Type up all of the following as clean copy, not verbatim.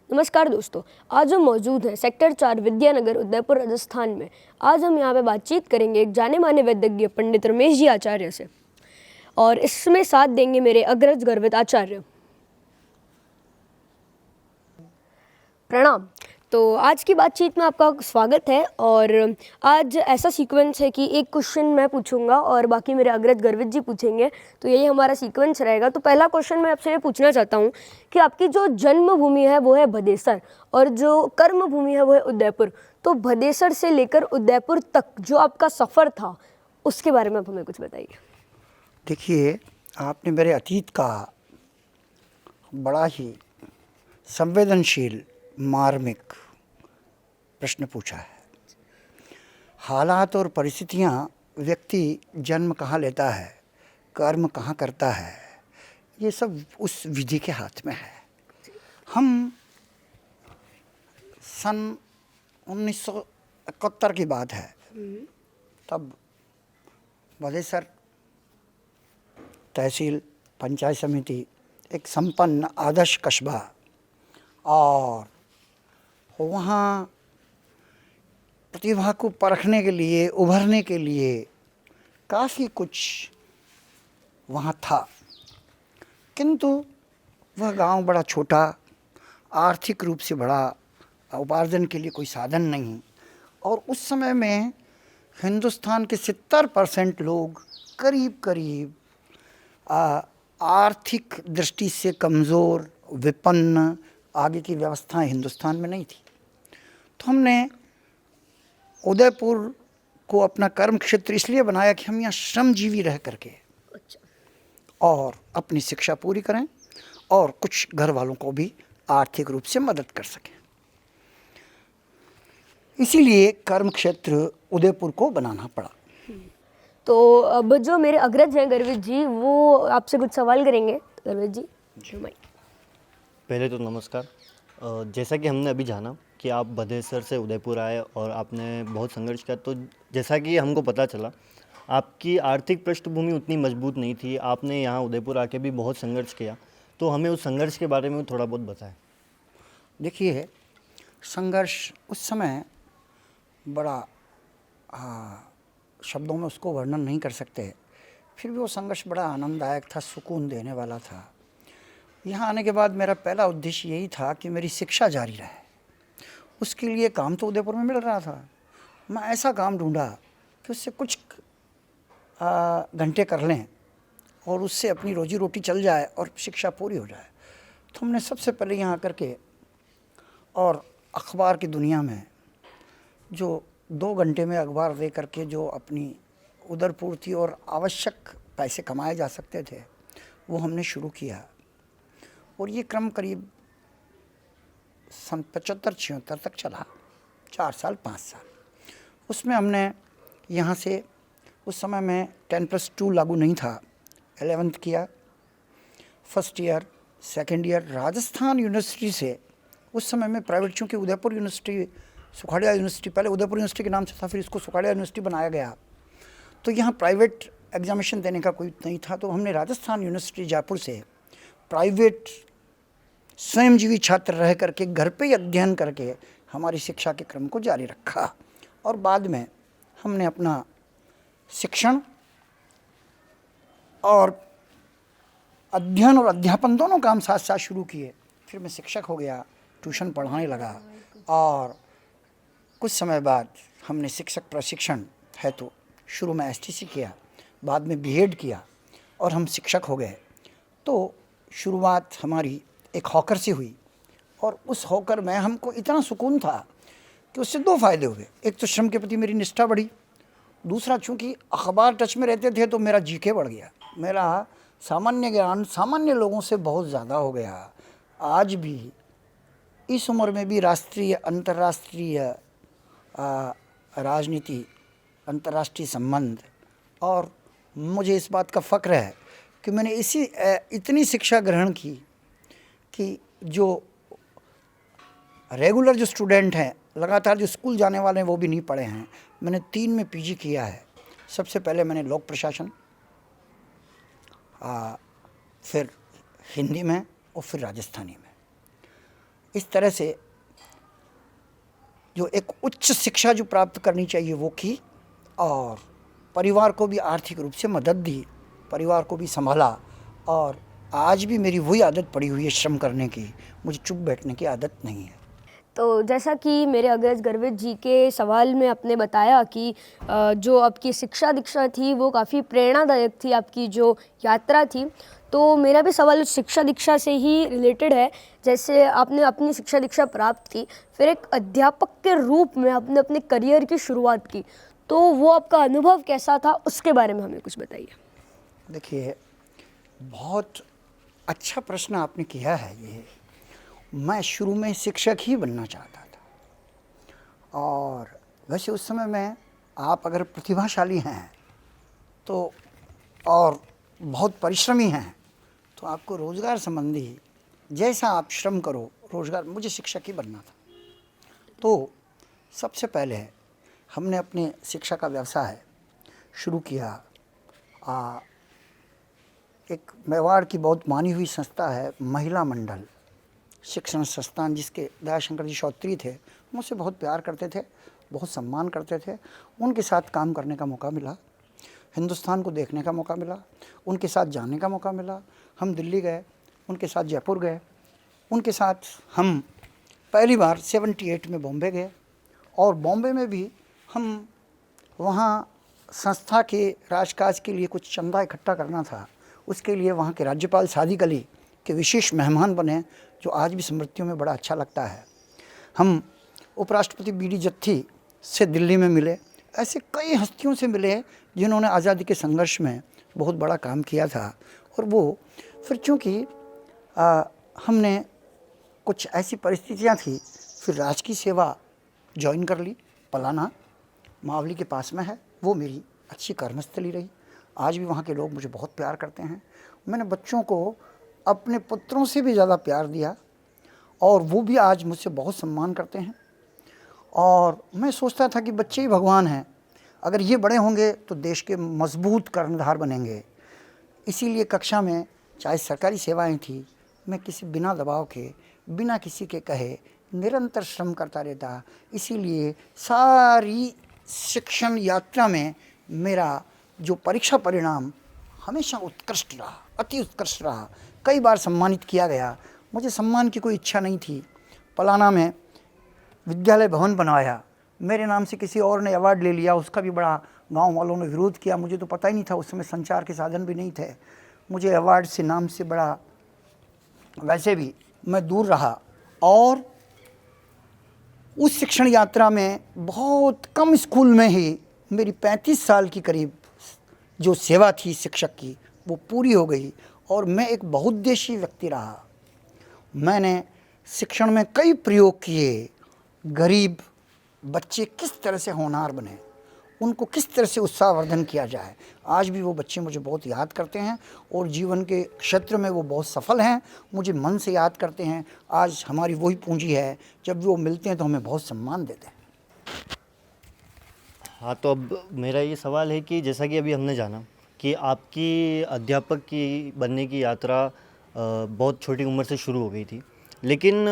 नमस्कार दोस्तों, आज हम मौजूद हैं सेक्टर 4 विद्यानगर उदयपुर राजस्थान में। आज हम यहाँ पे बातचीत करेंगे एक जाने माने वैद्यज्ञ पंडित रमेश जी आचार्य से, और इसमें साथ देंगे मेरे अग्रज गर्वित आचार्य। प्रणाम। तो आज की बातचीत में आपका स्वागत है। और आज ऐसा सीक्वेंस है कि एक क्वेश्चन मैं पूछूंगा और बाकी मेरे अग्रज गर्वित जी पूछेंगे, तो यही हमारा सीक्वेंस रहेगा। तो पहला क्वेश्चन मैं आपसे ये पूछना चाहता हूँ कि आपकी जो जन्म भूमि है वो है भदेसर और जो कर्म भूमि है वो है उदयपुर। तो भदेसर से लेकर उदयपुर तक जो आपका सफ़र था उसके बारे में आप हमें कुछ बताइए। देखिए, आपने मेरे अतीत का बड़ा ही संवेदनशील मार्मिक प्रश्न पूछा है। हालात और परिस्थितियाँ व्यक्ति जन्म कहाँ लेता है, कर्म कहाँ करता है, ये सब उस विधि के हाथ में है। हम सन 1971 की बात है, तब भदेसर तहसील पंचायत समिति एक संपन्न आदर्श कस्बा, और वहाँ प्रतिभा को परखने के लिए, उभरने के लिए काफ़ी कुछ वहाँ था। किंतु वह गांव बड़ा छोटा, आर्थिक रूप से बड़ा, उपार्जन के लिए कोई साधन नहीं। और उस समय में हिंदुस्तान के 70% लोग करीब करीब आर्थिक दृष्टि से कमज़ोर, विपन्न, आगे की व्यवस्थाएं हिंदुस्तान में नहीं थी। तो हमने उदयपुर को अपना कर्म क्षेत्र इसलिए बनाया कि हम यहाँ श्रमजीवी रह करके और अपनी शिक्षा पूरी करें और कुछ घर वालों को भी आर्थिक रूप से मदद कर सकें। इसीलिए कर्म क्षेत्र उदयपुर को बनाना पड़ा। तो अब जो मेरे अग्रज हैं गर्वित जी, वो आपसे कुछ सवाल करेंगे। गर्वित जी, पहले तो नमस्कार। जैसा कि हमने अभी जाना कि आप भदेसर से उदयपुर आए और आपने बहुत संघर्ष किया, तो जैसा कि हमको पता चला आपकी आर्थिक पृष्ठभूमि उतनी मजबूत नहीं थी, आपने यहाँ उदयपुर आके भी बहुत संघर्ष किया। तो हमें उस संघर्ष के बारे में थोड़ा बहुत बताएं। देखिए, संघर्ष उस समय बड़ा शब्दों में उसको वर्णन नहीं कर सकते, फिर भी वो संघर्ष बड़ा आनंददायक था, सुकून देने वाला था। यहाँ आने के बाद मेरा पहला उद्देश्य यही था कि मेरी शिक्षा जारी रहे। उसके लिए काम तो उदयपुर में मिल रहा था, मैं ऐसा काम ढूंढा कि उससे कुछ घंटे कर लें और उससे अपनी रोजी रोटी चल जाए और शिक्षा पूरी हो जाए। तो हमने सबसे पहले यहाँ आकर के और अखबार की दुनिया में जो 2 घंटे में अखबार दे करके जो अपनी उदरपूर्ति और आवश्यक पैसे कमाए जा सकते थे, वो हमने शुरू किया। और ये क्रम करीब सन 75-76 तक चला, 4 साल 5 साल। उसमें हमने यहाँ से, उस समय में 10+2 लागू नहीं था, 11th किया, first year, second year Rajasthan university से। उस समय में प्राइवेट, चूँकि उदयपुर यूनिवर्सिटी सुखाड़िया यूनिवर्सिटी पहले उदयपुर यूनिवर्सिटी के नाम से था, फिर इसको सुखाड़िया यूनिवर्सिटी बनाया गया, तो यहाँ प्राइवेट एग्जामिनेशन देने का कोई नहीं था। तो हमने राजस्थान यूनिवर्सिटी जयपुर से प्राइवेट स्वयंजीवी छात्र रह करके घर पे ही अध्ययन करके हमारी शिक्षा के क्रम को जारी रखा। और बाद में हमने अपना शिक्षण और अध्ययन और अध्यापन दोनों काम साथ साथ शुरू किए। फिर मैं शिक्षक हो गया, ट्यूशन पढ़ाने लगा, और कुछ समय बाद हमने शिक्षक प्रशिक्षण है तो शुरू में एसटीसी किया, बाद में बीएड किया और हम शिक्षक हो गए। तो शुरुआत हमारी एक हॉकर से हुई, और उस हॉकर में हमको इतना सुकून था कि उससे 2 फ़ायदे हुए। एक तो श्रम के प्रति मेरी निष्ठा बढ़ी, दूसरा चूँकि अखबार टच में रहते थे तो मेरा जीके बढ़ गया, मेरा सामान्य ज्ञान सामान्य लोगों से बहुत ज़्यादा हो गया। आज भी इस उम्र में भी राष्ट्रीय अंतर्राष्ट्रीय राजनीति, अंतर्राष्ट्रीय संबंध, और मुझे इस बात का फ़ख्र है कि मैंने इतनी शिक्षा ग्रहण की कि जो रेगुलर जो स्टूडेंट हैं, लगातार जो स्कूल जाने वाले हैं, वो भी नहीं पढ़े हैं। मैंने 3 में पीजी किया है। सबसे पहले मैंने लोक प्रशासन, फिर हिंदी में और फिर राजस्थानी में। इस तरह से जो एक उच्च शिक्षा जो प्राप्त करनी चाहिए वो की, और परिवार को भी आर्थिक रूप से मदद दी, परिवार को भी संभाला। और आज भी मेरी वही आदत पड़ी हुई है श्रम करने की, मुझे चुप बैठने की आदत नहीं है। तो जैसा कि मेरे अग्रज गर्वित जी के सवाल में आपने बताया कि जो आपकी शिक्षा दीक्षा थी वो काफ़ी प्रेरणादायक थी, आपकी जो यात्रा थी, तो मेरा भी सवाल उस शिक्षा दीक्षा से ही रिलेटेड है। जैसे आपने अपनी शिक्षा दीक्षा प्राप्त की, फिर एक अध्यापक के रूप में आपने अपने करियर की शुरुआत की, तो वो आपका अनुभव कैसा था, उसके बारे में हमें कुछ बताइए। देखिए, बहुत अच्छा प्रश्न आपने किया है ये। मैं शुरू में शिक्षक ही बनना चाहता था, और वैसे उस समय में आप अगर प्रतिभाशाली हैं तो और बहुत परिश्रमी हैं तो आपको रोज़गार संबंधी जैसा आप श्रम करो रोज़गार, मुझे शिक्षक ही बनना था। तो सबसे पहले हमने अपने शिक्षा का व्यवसाय शुरू किया। एक मेवाड़ की बहुत मानी हुई संस्था है महिला मंडल शिक्षण संस्थान, जिसके दयाशंकर जी चौधरी थे, मुझसे बहुत प्यार करते थे, बहुत सम्मान करते थे। उनके साथ काम करने का मौका मिला, हिंदुस्तान को देखने का मौका मिला, उनके साथ जाने का मौका मिला। हम दिल्ली गए, उनके साथ जयपुर गए, उनके साथ हम पहली बार 78 में बॉम्बे गए, और बॉम्बे में भी हम वहाँ संस्था के राजकाज के लिए कुछ चंदा इकट्ठा करना था, उसके लिए वहाँ के राज्यपाल सादिक अली के विशेष मेहमान बने, जो आज भी स्मृतियों में बड़ा अच्छा लगता है। हम उपराष्ट्रपति बीडी जत्थी से दिल्ली में मिले, ऐसे कई हस्तियों से मिले जिन्होंने आज़ादी के संघर्ष में बहुत बड़ा काम किया था। और वो फिर चूँकि हमने कुछ ऐसी परिस्थितियाँ थी, फिर राजकीय सेवा ज्वाइन कर ली। पलाना मावली के पास में है, वो मेरी अच्छी कर्मस्थली रही। आज भी वहाँ के लोग मुझे बहुत प्यार करते हैं। मैंने बच्चों को अपने पुत्रों से भी ज़्यादा प्यार दिया, और वो भी आज मुझसे बहुत सम्मान करते हैं। और मैं सोचता था कि बच्चे ही भगवान हैं, अगर ये बड़े होंगे तो देश के मजबूत कर्णधार बनेंगे। इसीलिए कक्षा में चाहे सरकारी सेवाएं थी, मैं किसी बिना दबाव के, बिना किसी के कहे निरंतर श्रम करता रहता। इसीलिए सारी शिक्षण यात्रा में मेरा जो परीक्षा परिणाम हमेशा उत्कृष्ट रहा, अति उत्कृष्ट रहा। कई बार सम्मानित किया गया, मुझे सम्मान की कोई इच्छा नहीं थी। पलाना में विद्यालय भवन बनवाया, मेरे नाम से किसी और ने अवार्ड ले लिया, उसका भी बड़ा गांव वालों ने विरोध किया। मुझे तो पता ही नहीं था, उस समय संचार के साधन भी नहीं थे। मुझे अवार्ड से नाम से बड़ा, वैसे भी मैं दूर रहा। और उस शिक्षण यात्रा में बहुत कम स्कूल में ही मेरी 35 साल की करीब जो सेवा थी शिक्षक की, वो पूरी हो गई, और मैं एक बहुउद्देशीय व्यक्ति रहा। मैंने शिक्षण में कई प्रयोग किए। गरीब बच्चे किस तरह से होनहार बने, उनको किस तरह से उत्साहवर्धन किया जाए। आज भी वो बच्चे मुझे बहुत याद करते हैं, और जीवन के क्षेत्र में वो बहुत सफल हैं, मुझे मन से याद करते हैं। आज हमारी वही पूंजी है, जब वो मिलते हैं तो हमें बहुत सम्मान देते हैं। हाँ, तो अब मेरा ये सवाल है कि जैसा कि अभी हमने जाना कि आपकी अध्यापक की बनने की यात्रा बहुत छोटी उम्र से शुरू हो गई थी, लेकिन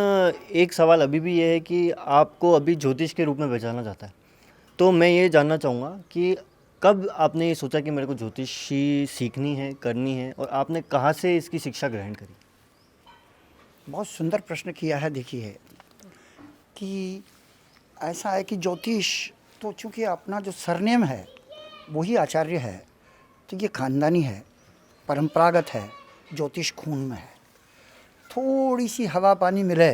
एक सवाल अभी भी ये है कि आपको अभी ज्योतिष के रूप में पहचाना जाता है। तो मैं ये जानना चाहूँगा कि कब आपने ये सोचा कि मेरे को ज्योतिषी सीखनी है, करनी है, और आपने कहाँ से इसकी शिक्षा ग्रहण करी? बहुत सुंदर प्रश्न किया है। देखिए कि ऐसा है कि ज्योतिष तो चूँकि अपना जो सरनेम है वही आचार्य है, तो ये खानदानी है, परंपरागत है, ज्योतिष खून में है। थोड़ी सी हवा पानी मिले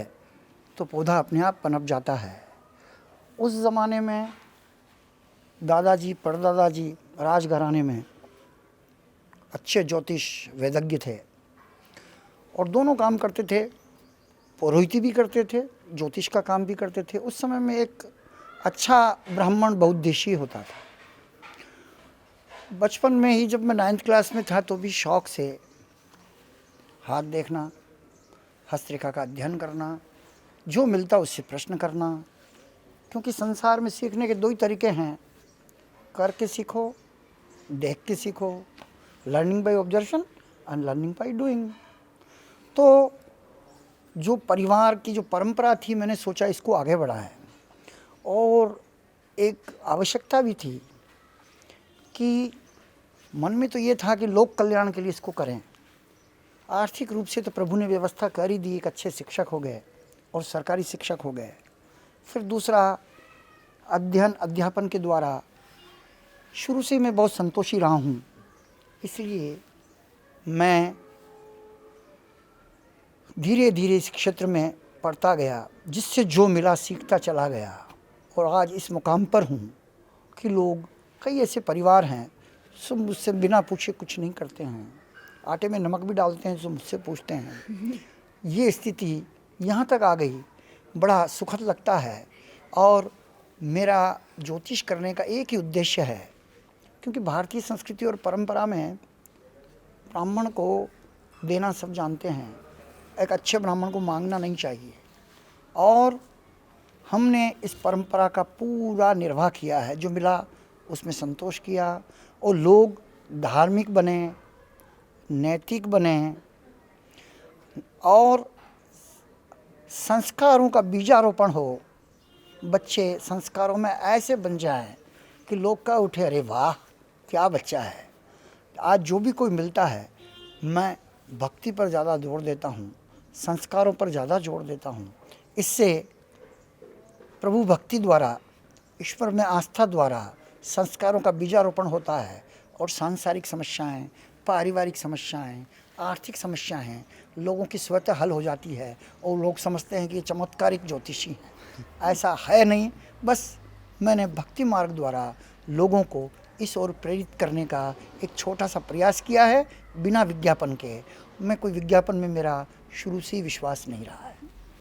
तो पौधा अपने आप पनप जाता है। उस ज़माने में दादाजी परदादाजी राजघराने में अच्छे ज्योतिष वेदज्ञ थे, और दोनों काम करते थे, पुरोहिती भी करते थे, ज्योतिष का काम भी करते थे। उस समय में एक अच्छा ब्राह्मण बहुउद्देशीय होता था। बचपन में ही जब मैं 9th क्लास में था तो भी शौक़ से हाथ देखना, हस्तरेखा का अध्ययन करना, जो मिलता उससे प्रश्न करना। क्योंकि संसार में सीखने के दो ही तरीके हैं, करके सीखो, देख के सीखो। Learning by observation and learning by doing. तो जो परिवार की जो परंपरा थी, मैंने सोचा इसको आगे बढ़ाएं। और एक आवश्यकता भी थी कि मन में तो ये था कि लोक कल्याण के लिए इसको करें। आर्थिक रूप से तो प्रभु ने व्यवस्था कर ही दी, एक अच्छे शिक्षक हो गए और सरकारी शिक्षक हो गए। फिर दूसरा, अध्ययन अध्यापन के द्वारा शुरू से मैं बहुत संतोषी रहा हूँ, इसलिए मैं धीरे धीरे इस क्षेत्र में पढ़ता गया, जिससे जो मिला सीखता चला गया। और आज इस मुकाम पर हूँ कि लोग, कई ऐसे परिवार हैं जो मुझसे बिना पूछे कुछ नहीं करते हैं, आटे में नमक भी डालते हैं जो मुझसे पूछते हैं। ये स्थिति यहाँ तक आ गई, बड़ा सुखद लगता है। और मेरा ज्योतिष करने का एक ही उद्देश्य है, क्योंकि भारतीय संस्कृति और परंपरा में ब्राह्मण को देना सब जानते हैं, एक अच्छे ब्राह्मण को मांगना नहीं चाहिए। और हमने इस परंपरा का पूरा निर्वाह किया है, जो मिला उसमें संतोष किया। और लोग धार्मिक बने, नैतिक बने और संस्कारों का बीजारोपण हो। बच्चे संस्कारों में ऐसे बन जाएं कि लोग कह उठे, अरे वाह क्या बच्चा है। आज जो भी कोई मिलता है, मैं भक्ति पर ज़्यादा जोर देता हूँ, संस्कारों पर ज़्यादा जोर देता हूँ। इससे प्रभु भक्ति द्वारा, ईश्वर में आस्था द्वारा संस्कारों का बीजारोपण होता है और सांसारिक समस्याएं, पारिवारिक समस्याएं, आर्थिक समस्याएं लोगों की स्वतः हल हो जाती है। और लोग समझते हैं कि ये चमत्कारिक ज्योतिषी हैं। ऐसा है नहीं, बस मैंने भक्ति मार्ग द्वारा लोगों को इस ओर प्रेरित करने का एक छोटा सा प्रयास किया है, बिना विज्ञापन के। मैं कोई विज्ञापन में मेरा शुरू से ही विश्वास नहीं रहा है।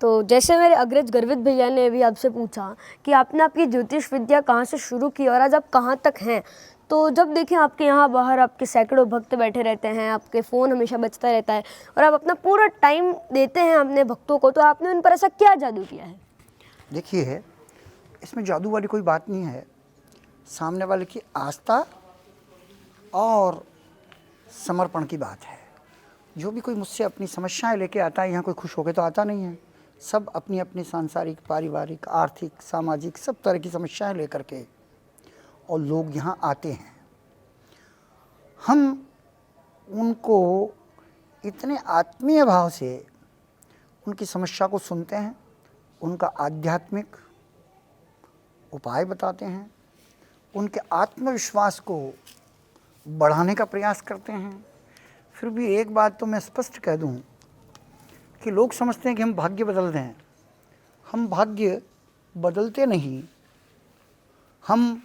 तो जैसे मेरे अग्रज गर्वित भैया ने भी आपसे पूछा कि आपने आपकी ज्योतिष विद्या कहाँ से शुरू की और आज आप कहाँ तक हैं, तो जब देखें आपके यहाँ बाहर आपके सैकड़ों भक्त बैठे रहते हैं, आपके फ़ोन हमेशा बजता रहता है और आप अपना पूरा टाइम देते हैं अपने भक्तों को, तो आपने उन पर ऐसा क्या जादू किया है? देखिए, इसमें जादू वाली कोई बात नहीं है, सामने वाले की आस्था और समर्पण की बात है। जो भी कोई मुझसे अपनी समस्याएं लेके आता है, यहाँ कोई खुश होकर तो आता नहीं है। सब अपनी अपनी सांसारिक, पारिवारिक, आर्थिक, सामाजिक सब तरह की समस्याएं लेकर के और लोग यहाँ आते हैं। हम उनको इतने आत्मीय भाव से उनकी समस्या को सुनते हैं, उनका आध्यात्मिक उपाय बताते हैं, उनके आत्मविश्वास को बढ़ाने का प्रयास करते हैं। फिर भी एक बात तो मैं स्पष्ट कह दूं कि लोग समझते हैं कि हम भाग्य बदल दें। हम भाग्य बदलते नहीं, हम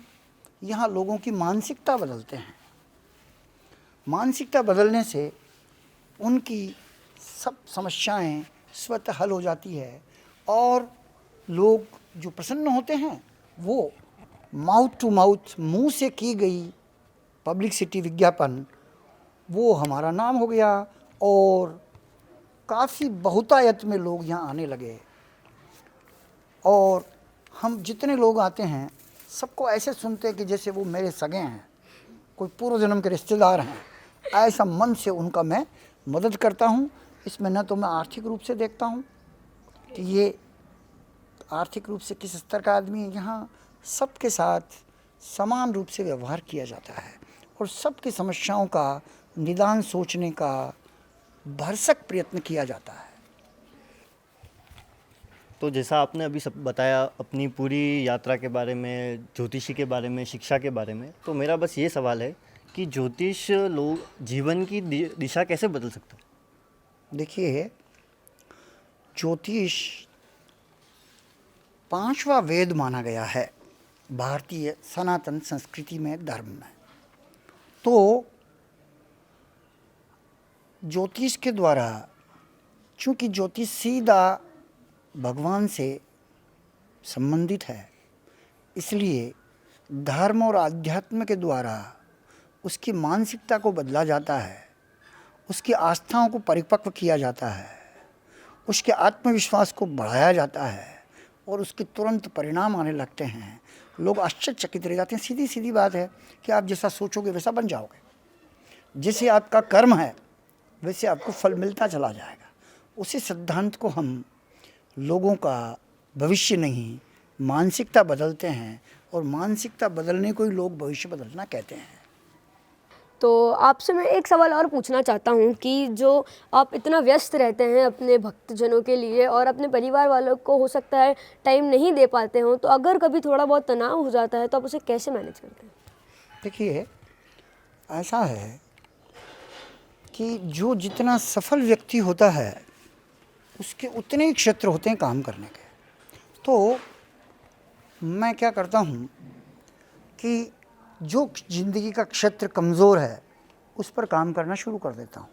यहाँ लोगों की मानसिकता बदलते हैं। मानसिकता बदलने से उनकी सब समस्याएं स्वतः हल हो जाती है और लोग जो प्रसन्न होते हैं वो माउथ टू माउथ, मुंह से की गई पब्लिसिटी, विज्ञापन, वो हमारा नाम हो गया और काफ़ी बहुतायत में लोग यहाँ आने लगे। और हम जितने लोग आते हैं सबको ऐसे सुनते हैं कि जैसे वो मेरे सगे हैं, कोई पूर्व जन्म के रिश्तेदार हैं। ऐसा मन से उनका मैं मदद करता हूँ। इसमें न तो मैं आर्थिक रूप से देखता हूँ कि ये आर्थिक रूप से किस स्तर का आदमी है, यहाँ सबके साथ समान रूप से व्यवहार किया जाता है और सबकी समस्याओं का निदान सोचने का भरसक प्रयत्न किया जाता है। तो जैसा आपने अभी सब बताया अपनी पूरी यात्रा के बारे में, ज्योतिषी के बारे में, शिक्षा के बारे में, तो मेरा बस ये सवाल है कि ज्योतिष लोग जीवन की दिशा कैसे बदल सकता है? देखिए, ज्योतिष 5वां वेद माना गया है भारतीय सनातन संस्कृति में, धर्म में। तो ज्योतिष के द्वारा, चूँकि ज्योतिष सीधा भगवान से संबंधित है, इसलिए धर्म और आध्यात्म के द्वारा उसकी मानसिकता को बदला जाता है, उसकी आस्थाओं को परिपक्व किया जाता है, उसके आत्मविश्वास को बढ़ाया जाता है और उसके तुरंत परिणाम आने लगते हैं। लोग आश्चर्यचकित रह जाते हैं। सीधी सीधी बात है कि आप जैसा सोचोगे वैसा बन जाओगे, जैसे आपका कर्म है वैसे आपको फल मिलता चला जाएगा। उसी सिद्धांत को हम लोगों का भविष्य नहीं, मानसिकता बदलते हैं, और मानसिकता बदलने को ही लोग भविष्य बदलना कहते हैं। तो आपसे मैं एक सवाल और पूछना चाहता हूँ कि जो आप इतना व्यस्त रहते हैं अपने भक्तजनों के लिए और अपने परिवार वालों को हो सकता है टाइम नहीं दे पाते हो, तो अगर कभी थोड़ा बहुत तनाव हो जाता है तो आप उसे कैसे मैनेज करते हैं? देखिए, ऐसा है कि जो जितना सफल व्यक्ति होता है उसके उतने ही क्षेत्र होते हैं काम करने के। तो मैं क्या करता हूँ कि जो ज़िंदगी का क्षेत्र कमज़ोर है उस पर काम करना शुरू कर देता हूँ।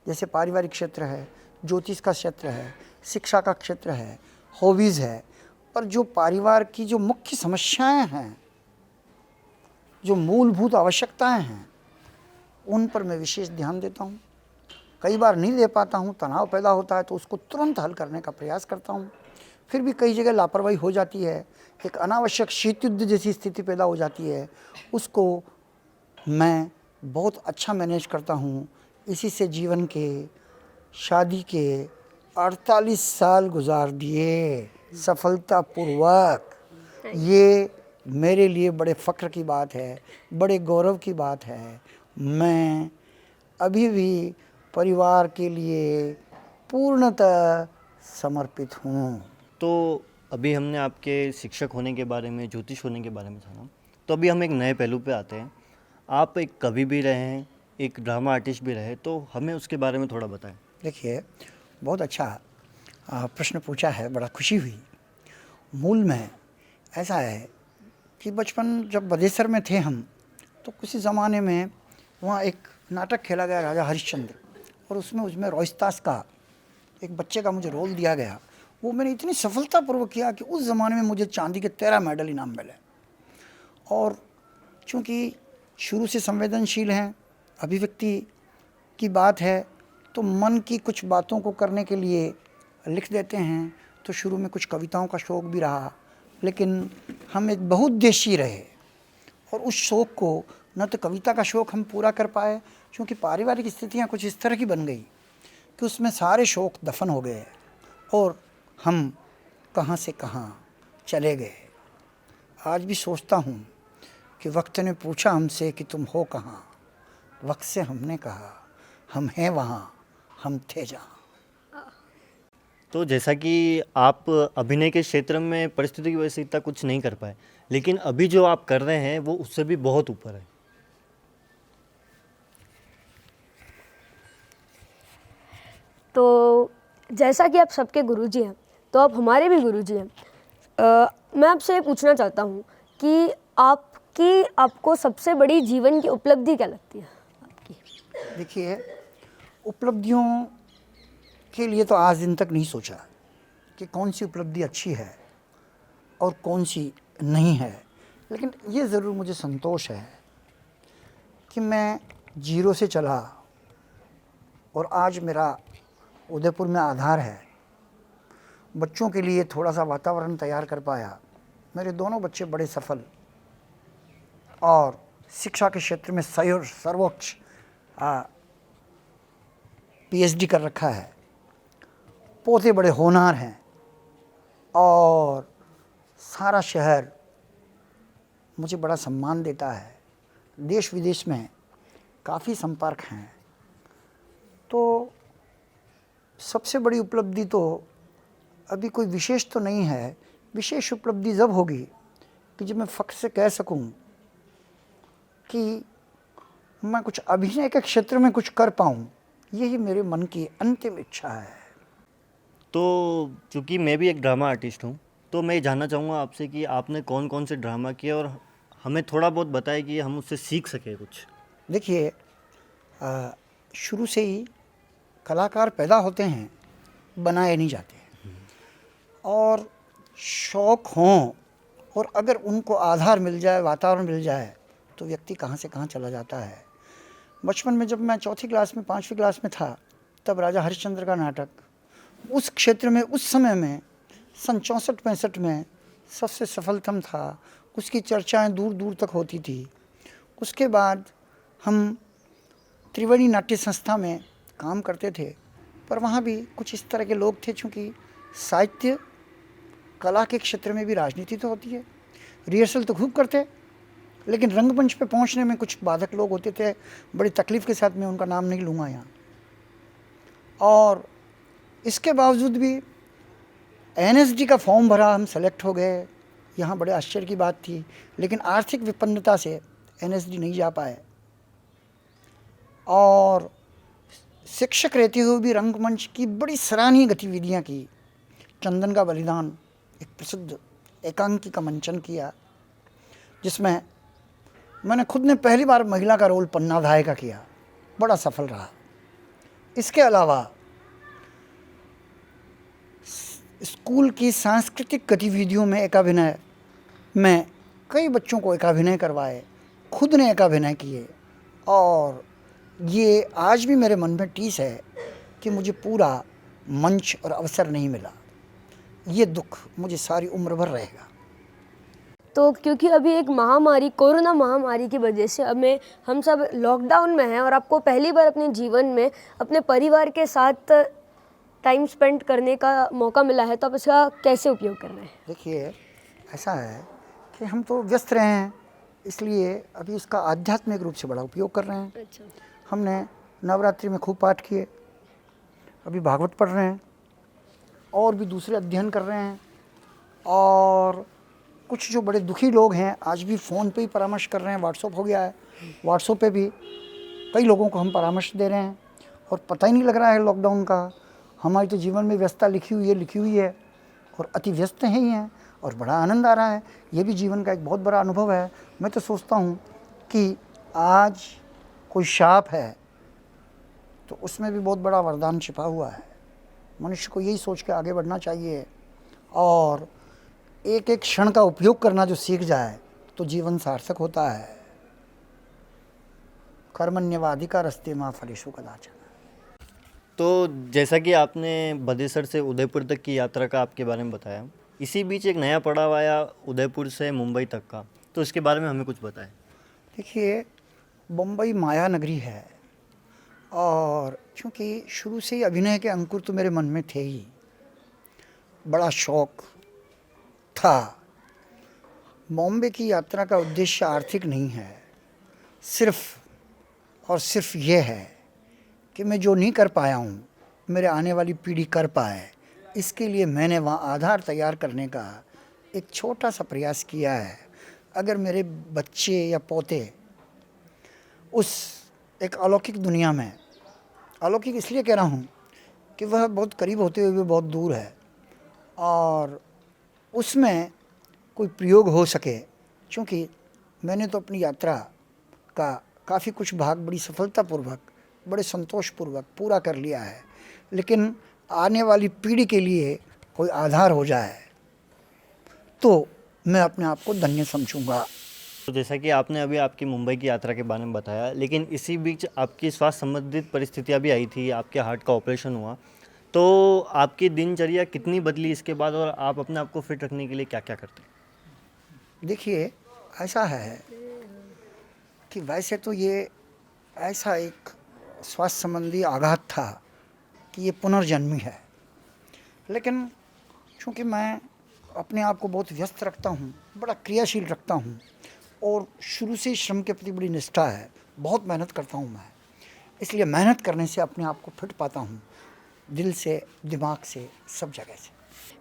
जैसे पारिवारिक क्षेत्र है, ज्योतिष का क्षेत्र है, शिक्षा का क्षेत्र है, हॉबीज़ है, और जो परिवार की जो मुख्य समस्याएं हैं, जो मूलभूत आवश्यकताएं हैं, उन पर मैं विशेष ध्यान देता हूँ। कई बार नहीं दे पाता हूँ, तनाव पैदा होता है तो उसको तुरंत हल करने का प्रयास करता हूँ। फिर भी कई जगह लापरवाही हो जाती है, एक अनावश्यक शीत युद्ध जैसी स्थिति पैदा हो जाती है, उसको मैं बहुत अच्छा मैनेज करता हूँ। इसी से जीवन के शादी के 48 साल गुजार दिए सफलतापूर्वक। ये मेरे लिए बड़े फ़ख्र की बात है, बड़े गौरव की बात है। मैं अभी भी परिवार के लिए पूर्णतः समर्पित हूँ। तो अभी हमने आपके शिक्षक होने के बारे में, ज्योतिष होने के बारे में जाना, तो अभी हम एक नए पहलू पे आते हैं। आप एक कवि भी रहे हैं, एक ड्रामा आर्टिस्ट भी रहे, तो हमें उसके बारे में थोड़ा बताएं। देखिए, बहुत अच्छा प्रश्न पूछा है, बड़ा खुशी हुई। मूल में ऐसा है कि बचपन जब बदेसर में थे हम, तो किसी ज़माने में वहाँ एक नाटक खेला गया राजा हरिश्चंद्र, और उसमें रोहिस्तास का एक बच्चे का मुझे रोल दिया गया। वो मैंने इतनी सफलतापूर्वक किया कि उस ज़माने में मुझे चांदी के 13 मेडल इनाम मिले। और चूँकि शुरू से संवेदनशील हैं, अभिव्यक्ति की बात है, तो मन की कुछ बातों को करने के लिए लिख देते हैं। तो शुरू में कुछ कविताओं का शौक़ भी रहा, लेकिन हम एक बहुउद्देशीय रहे, और उस शौक़ को, न तो कविता का शौक़ हम पूरा कर पाए, क्योंकि पारिवारिक स्थितियाँ कुछ इस तरह की बन गई कि उसमें सारे शौक़ दफन हो गए और हम कहाँ से कहाँ चले गए। आज भी सोचता हूँ कि वक्त ने पूछा हमसे कि तुम हो कहाँ, वक्त से हमने कहा हम हैं वहाँ, हम थे जहाँ। तो जैसा कि आप अभिनय के क्षेत्र में परिस्थिति की वजह से इतना कुछ नहीं कर पाए, लेकिन अभी जो आप कर रहे हैं वो उससे भी बहुत ऊपर है। तो जैसा कि आप सबके गुरुजी हैं, तो आप हमारे भी गुरुजी हैं। मैं आपसे ये पूछना चाहता हूँ कि आपको सबसे बड़ी जीवन की उपलब्धि क्या लगती है आपकी? देखिए, उपलब्धियों के लिए तो आज दिन तक नहीं सोचा कि कौन सी उपलब्धि अच्छी है और कौन सी नहीं है, लेकिन ये ज़रूर मुझे संतोष है कि मैं जीरो से चला और आज मेरा उदयपुर में आधार है। बच्चों के लिए थोड़ा सा वातावरण तैयार कर पाया। मेरे दोनों बच्चे बड़े सफल और शिक्षा के क्षेत्र में सर्वोच्च PhD कर रखा है। पोते बड़े होनहार हैं और सारा शहर मुझे बड़ा सम्मान देता है। देश विदेश में काफ़ी संपर्क हैं। तो सबसे बड़ी उपलब्धि तो अभी कोई विशेष तो नहीं है। विशेष उपलब्धि जब होगी कि जब मैं फ़ख्र से कह सकूं कि मैं कुछ अभिनय के क्षेत्र में कुछ कर पाऊं। यही मेरे मन की अंतिम इच्छा है। तो चूँकि मैं भी एक ड्रामा आर्टिस्ट हूँ, तो मैं ये जानना चाहूँगा आपसे कि आपने कौन कौन से ड्रामा किए और हमें थोड़ा बहुत बताएं कि हम उससे सीख सकें कुछ। देखिए, शुरू से ही कलाकार पैदा होते हैं, बनाए नहीं जाते। और शौक़ हों और अगर उनको आधार मिल जाए, वातावरण मिल जाए, तो व्यक्ति कहाँ से कहाँ चला जाता है। बचपन में जब मैं 4th क्लास में 5वीं क्लास में था, तब राजा हरिश्चंद्र का नाटक उस क्षेत्र में, उस समय में सन 64-65 में सबसे सफलतम था। उसकी चर्चाएं दूर दूर तक होती थी। उसके बाद हम त्रिवेणी नाट्य संस्था में काम करते थे। पर वहाँ भी कुछ इस तरह के लोग थे, चूँकि साहित्य कला के क्षेत्र में भी राजनीति तो होती है, रिहर्सल तो खूब करते, लेकिन रंगमंच पे पहुंचने में कुछ बाधक लोग होते थे। बड़ी तकलीफ़ के साथ मैं उनका नाम नहीं लूँगा यहाँ। और इसके बावजूद भी एनएसडी का फॉर्म भरा, हम सेलेक्ट हो गए। यहाँ बड़े आश्चर्य की बात थी, लेकिन आर्थिक विपन्नता से एनएसडी नहीं जा पाए। और शिक्षक रहते हुए भी रंगमंच की बड़ी सराहनीय गतिविधियाँ की। चंदन का बलिदान, एक प्रसिद्ध एकांकी का मंचन किया, जिसमें मैंने खुद ने पहली बार महिला का रोल पन्नाधाय का किया, बड़ा सफल रहा। इसके अलावा स्कूल की सांस्कृतिक गतिविधियों में एकाभिनय, मैं कई बच्चों को एकाभिनय करवाए, खुद ने एकाभिनय किए। और ये आज भी मेरे मन में टीस है कि मुझे पूरा मंच और अवसर नहीं मिला। ये दुख मुझे सारी उम्र भर रहेगा। तो क्योंकि अभी एक महामारी, कोरोना महामारी की वजह से हम सब लॉकडाउन में हैं और आपको पहली बार अपने जीवन में अपने परिवार के साथ टाइम स्पेंड करने का मौका मिला है, तो आप इसका कैसे उपयोग कर रहे हैं? देखिए, ऐसा है कि हम तो व्यस्त रहे हैं, इसलिए अभी इसका आध्यात्मिक रूप से बड़ा उपयोग कर रहे हैं। अच्छा। हमने नवरात्रि में खूब पाठ किए, अभी भागवत पढ़ रहे हैं और भी दूसरे अध्ययन कर रहे हैं। और कुछ जो बड़े दुखी लोग हैं आज भी फ़ोन पे ही परामर्श कर रहे हैं। व्हाट्सएप हो गया है, व्हाट्सएप पे भी कई लोगों को हम परामर्श दे रहे हैं और पता ही नहीं लग रहा है लॉकडाउन का। हमारी तो जीवन में व्यस्तता लिखी हुई है और अति व्यस्त हैं ही हैं, और बड़ा आनंद आ रहा है। ये भी जीवन का एक बहुत बड़ा अनुभव है। मैं तो सोचता हूँ कि आज कोई शाप है तो उसमें भी बहुत बड़ा वरदान छिपा हुआ है। मनुष्य को यही सोच के आगे बढ़ना चाहिए और एक एक क्षण का उपयोग करना जो सीख जाए तो जीवन सार्थक होता है। कर्मण्यवाधिकारस्ते मा फलेषु कदाचन। तो जैसा कि आपने बदेसर से उदयपुर तक की यात्रा का आपके बारे में बताया, इसी बीच एक नया पड़ाव आया उदयपुर से मुंबई तक का, तो इसके बारे में हमें कुछ बताएं। देखिए, मुंबई माया नगरी है और चूँकि शुरू से ही अभिनय के अंकुर तो मेरे मन में थे ही, बड़ा शौक था। बॉम्बे की यात्रा का उद्देश्य आर्थिक नहीं है, सिर्फ और सिर्फ ये है कि मैं जो नहीं कर पाया हूँ मेरे आने वाली पीढ़ी कर पाए। इसके लिए मैंने वहाँ आधार तैयार करने का एक छोटा सा प्रयास किया है। अगर मेरे बच्चे या पोते उस एक अलौकिक दुनिया में, अलौकिक इसलिए कह रहा हूँ कि वह बहुत करीब होते हुए भी बहुत दूर है, और उसमें कोई प्रयोग हो सके, क्योंकि मैंने तो अपनी यात्रा का काफ़ी कुछ भाग बड़ी सफलतापूर्वक, बड़े संतोषपूर्वक पूरा कर लिया है, लेकिन आने वाली पीढ़ी के लिए कोई आधार हो जाए तो मैं अपने आप को धन्य समझूंगा। तो जैसा कि आपने अभी आपकी मुंबई की यात्रा के बारे में बताया, लेकिन इसी बीच आपकी स्वास्थ्य संबंधित परिस्थितियां भी आई थी, आपके हार्ट का ऑपरेशन हुआ, तो आपकी दिनचर्या कितनी बदली इसके बाद और आप अपने आप को फिट रखने के लिए क्या क्या करते हैं? देखिए, ऐसा है कि वैसे तो ये ऐसा एक स्वास्थ्य संबंधी आघात था कि ये पुनर्जन्मी है, लेकिन चूँकि मैं अपने आप को बहुत व्यस्त रखता हूँ, बड़ा क्रियाशील रखता हूँ और शुरू से श्रम के प्रति बड़ी निष्ठा है, बहुत मेहनत करता हूँ मैं, इसलिए मेहनत करने से अपने आप को फिट पाता हूँ, दिल से, दिमाग से, सब जगह से।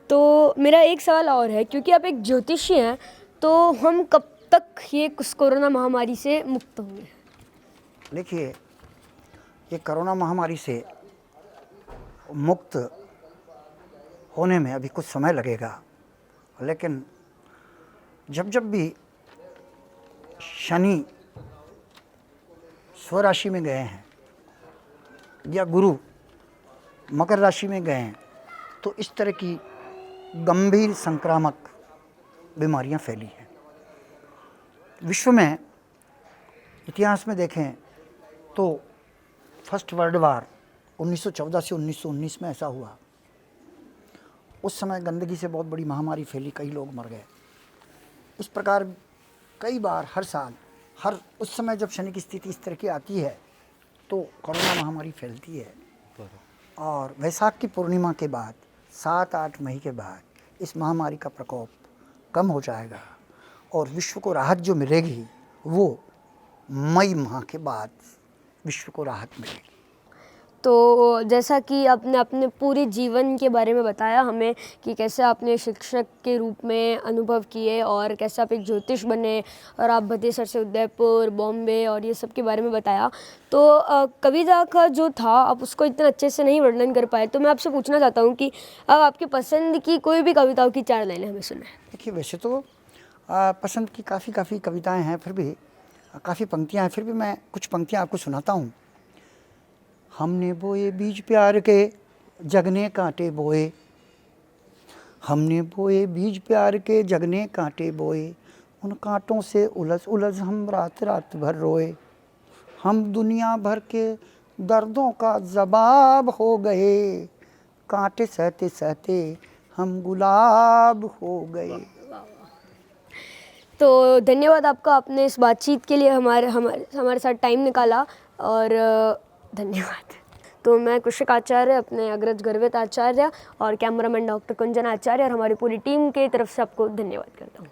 तो मेरा एक सवाल और है, क्योंकि आप एक ज्योतिषी हैं, तो हम कब तक ये कोरोना महामारी से मुक्त होंगे? देखिए, ये कोरोना महामारी से मुक्त होने में अभी कुछ समय लगेगा, लेकिन जब जब भी शनि स्वराशि में गए हैं या गुरु मकर राशि में गए हैं तो इस तरह की गंभीर संक्रामक बीमारियां फैली हैं। विश्व में इतिहास में देखें तो फर्स्ट वर्ल्ड वार 1914 से 1919 में ऐसा हुआ। उस समय गंदगी से बहुत बड़ी महामारी फैली, कई लोग मर गए। इस प्रकार कई बार हर साल, हर उस समय जब शनि की स्थिति इस तरह की आती है तो कोरोना महामारी फैलती है और वैशाख की पूर्णिमा के बाद 7-8 मई के बाद इस महामारी का प्रकोप कम हो जाएगा और विश्व को राहत जो मिलेगी वो मई माह के बाद विश्व को राहत मिलेगी। तो जैसा कि आपने अपने पूरे जीवन के बारे में बताया हमें कि कैसे आपने शिक्षक के रूप में अनुभव किए और कैसे आप एक ज्योतिष बने और आप भदेसर से उदयपुर, बॉम्बे और ये सब के बारे में बताया। तो कविता का जो था आप उसको इतना अच्छे से नहीं वर्णन कर पाए, तो मैं आपसे पूछना चाहता हूँ कि अब आपकी पसंद की कोई भी कविताओं की 4 लाइनें हमें सुनाएं। देखिए वैसे तो पसंद की काफ़ी कविताएं हैं, फिर भी काफ़ी पंक्तियां हैं, फिर भी मैं कुछ पंक्तियां आपको सुनाता हूँ। हमने बोए बीज प्यार के जगने कांटे बोए, हमने बोए बीज प्यार के जगने कांटे बोए, उन कांटों से उलझ उलझ हम रात रात भर रोए, हम दुनिया भर के दर्दों का जवाब हो गए, कांटे सहते सहते हम गुलाब हो गए। तो धन्यवाद आपका, आपने इस बातचीत के लिए हमारे साथ टाइम निकाला और धन्यवाद। तो मैं कुशिक आचार्य, अपने अग्रज गर्वित आचार्य और कैमरामैन डॉक्टर कुंजन आचार्य और हमारी पूरी टीम की तरफ से आपको धन्यवाद करता हूँ।